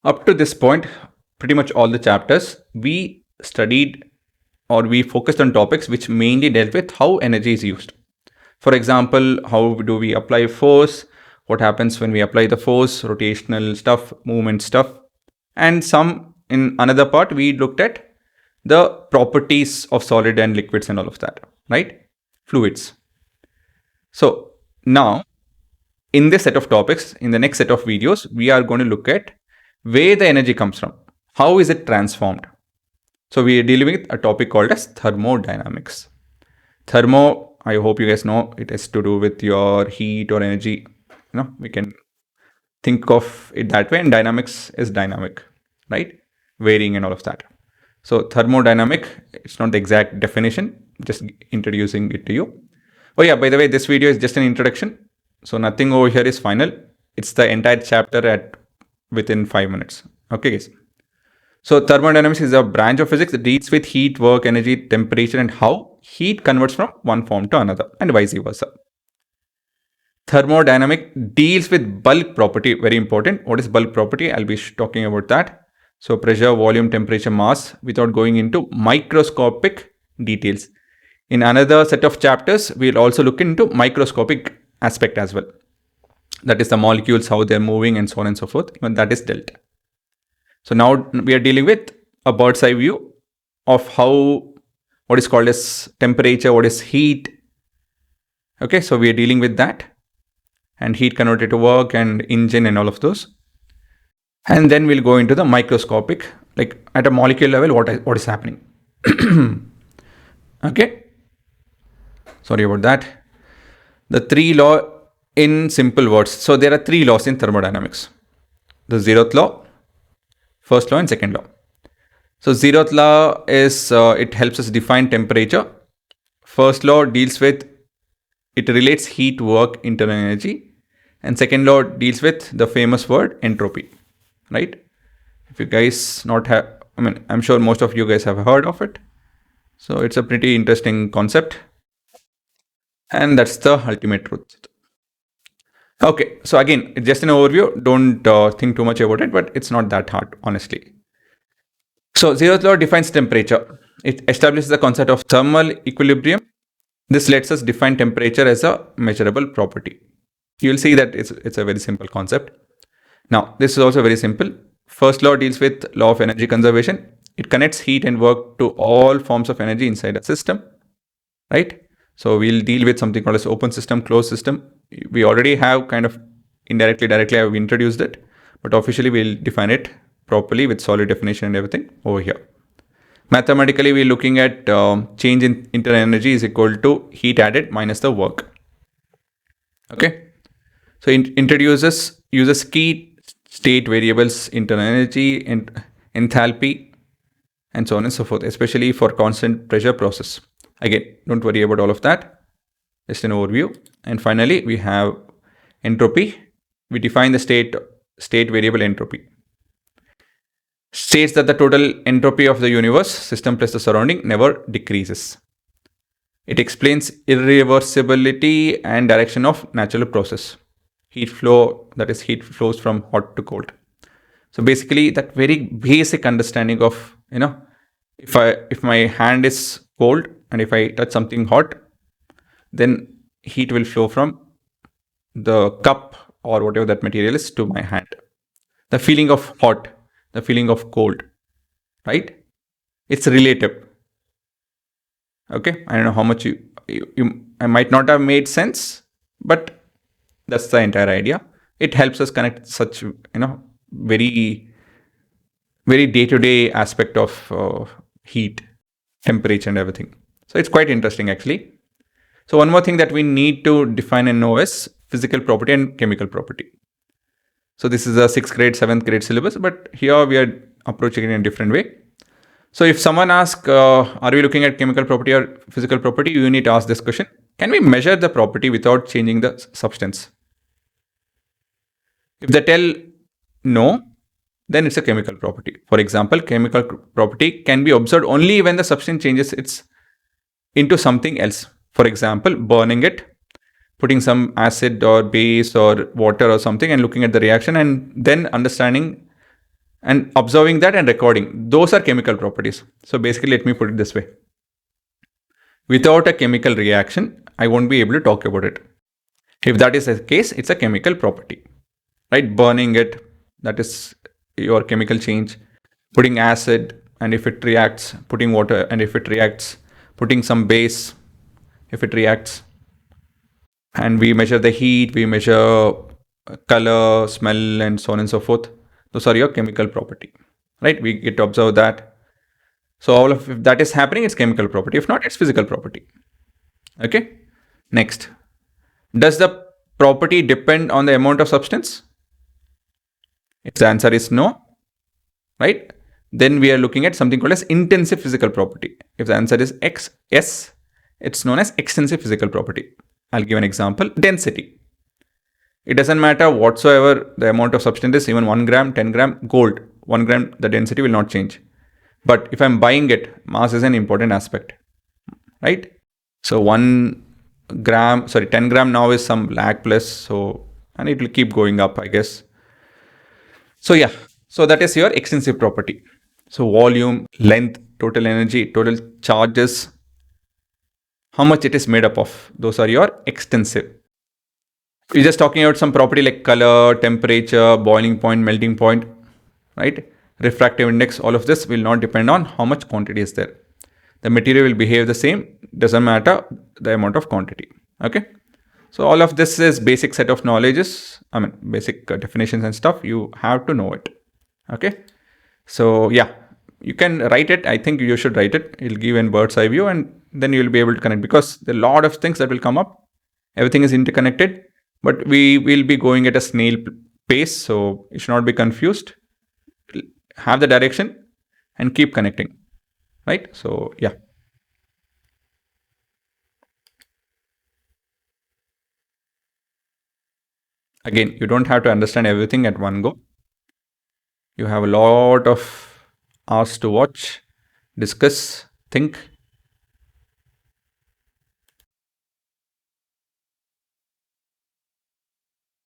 Up to this point, pretty much all the chapters, we studied or we focused on topics which mainly dealt with how energy is used. For example, how do we apply force? What happens when we apply the force, rotational stuff, movement stuff. And some in another part, we looked at the properties of solid and liquids and all of that, right? Fluids. So now, in this set of topics, in the next set of videos, we are going to look at where the energy comes from. How is it transformed? So we are dealing with a topic called as thermodynamics. Thermo, I hope you guys know, it has to do with your heat or energy. We can think of it that way, and dynamics is dynamic, right? Varying and all of that. So thermodynamic, it's not the exact definition, just introducing it to you. Oh yeah, by the way, this video is just an introduction. So nothing over here is final. It's the entire chapter within 5 minutes. Okay, guys. So thermodynamics is a branch of physics that deals with heat, work, energy, temperature, and how heat converts from one form to another, and vice versa. Thermodynamic deals with bulk property, very important. What is bulk property? I'll be talking about that. So pressure, volume, temperature, mass, without going into microscopic details. In another set of chapters, we'll also look into microscopic aspect as well. That is the molecules, how they're moving, and so on and so forth. Even that is dealt. So now we are dealing with a bird's eye view of what is called as temperature, what is heat. Okay, so we are dealing with that, and heat converted to work and engine and all of those. And then we'll go into the microscopic, like at a molecule level, what is happening. Okay, sorry about that. The three law in simple words. So there are three laws in thermodynamics: the zeroth law, first law, and second law. So zeroth law is it helps us define temperature. First law deals with, it relates heat, work, internal energy, and second law deals with the famous word entropy, right? If you guys I'm sure most of you guys have heard of it. So it's a pretty interesting concept, and that's the ultimate truth. Okay, so again, it's just an overview. Don't think too much about it, but it's not that hard, honestly. So zeroth law defines temperature. It establishes the concept of thermal equilibrium. This lets us define temperature as a measurable property. You'll see that it's a very simple concept. Now, this is also very simple. First law deals with law of energy conservation. It connects heat and work to all forms of energy inside a system, right? So we'll deal with something called as open system, closed system. We already have kind of indirectly, directly have introduced it, but officially we'll define it properly with solid definition and everything over here. Mathematically, we're looking at change in internal energy is equal to heat added minus the work. Okay. So uses key state variables, internal energy, and enthalpy, and so on and so forth, especially for constant pressure process. Again, don't worry about all of that. Just an overview. And finally, we have entropy. We define the state variable entropy. States that the total entropy of the universe, system plus the surrounding, never decreases. It explains irreversibility and direction of natural process. Heat flow, that is, heat flows from hot to cold. So basically, that very basic understanding of, if my hand is cold and if I touch something hot, then heat will flow from the cup or whatever that material is to my hand. The feeling of hot, the feeling of cold, right? It's relative. Okay, I don't know how much I might not have made sense, but that's the entire idea. It helps us connect such, very, very day-to-day aspect of heat, temperature, and everything. So it's quite interesting, actually. So one more thing that we need to define and know is physical property and chemical property. So this is a 6th grade, 7th grade syllabus, but here we are approaching it in a different way. So if someone asks, are we looking at chemical property or physical property, you need to ask this question: can we measure the property without changing the substance? If they tell no, then it's a chemical property. For example, chemical property can be observed only when the substance changes into something else. For example, burning it, putting some acid or base or water or something and looking at the reaction and then understanding and observing that and recording. Those are chemical properties. So basically, let me put it this way. Without a chemical reaction, I won't be able to talk about it. If that is the case, it's a chemical property, right? Burning it, that is your chemical change. Putting acid, and if it reacts, putting water, and if it reacts, putting some base, if it reacts. And we measure the heat, we measure color, smell, and so on and so forth. Those are your chemical property, right? We get to observe that. So all of if that is happening, it's chemical property. If not, it's physical property. Okay. Next, does the property depend on the amount of substance? If the answer is no, right? Then we are looking at something called as intensive physical property. If the answer is yes, it's known as extensive physical property. I'll give an example. Density. It doesn't matter whatsoever the amount of substance is, even 1 gram, 10 gram, gold. 1 gram, the density will not change. But if I'm buying it, mass is an important aspect, right? So 10 gram now is some lakh plus. So, and it will keep going up, I guess. So yeah, so that is your extensive property. So volume, length, total energy, total charges, how much it is made up of. Those are your extensive. We're just talking about some property like color, temperature, boiling point, melting point, right? Refractive index, all of this will not depend on how much quantity is there. The material will behave the same, doesn't matter the amount of quantity. Okay. So all of this is basic set of knowledges, basic definitions and stuff. You have to know it. Okay. So yeah, you can write it. I think you should write it. It'll give a bird's eye view, and then you'll be able to connect, because there are a lot of things that will come up. Everything is interconnected, but we will be going at a snail pace. So you should not be confused. Have the direction and keep connecting, right? So yeah. Again, you don't have to understand everything at one go. You have a lot of hours to watch, discuss, think,